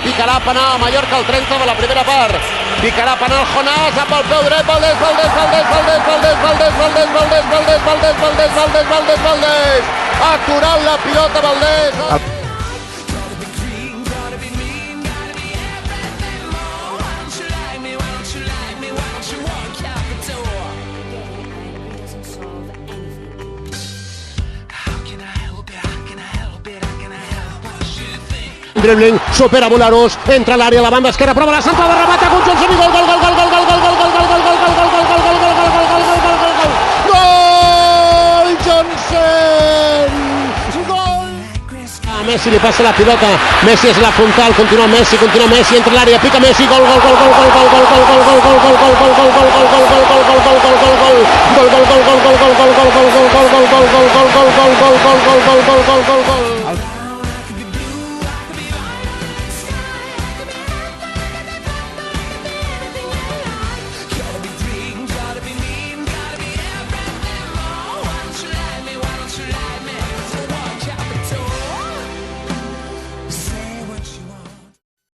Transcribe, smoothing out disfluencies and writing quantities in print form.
Picarà penal Mallorca al 30 de la primera part. Picarà penal Jonàs, amb el peu dret, Valdés. Aturant la pilota Valdés. Dribbling, supera Mularús, entra a l'àrea, a la banda esquerra, prova la centrada, remata, con Johnson i gol! Gol, Johnson! Gol! A Messi li passa la pilota, Messi és la frontal, continua Messi, entra a l'àrea, pica Messi, gol! Gol!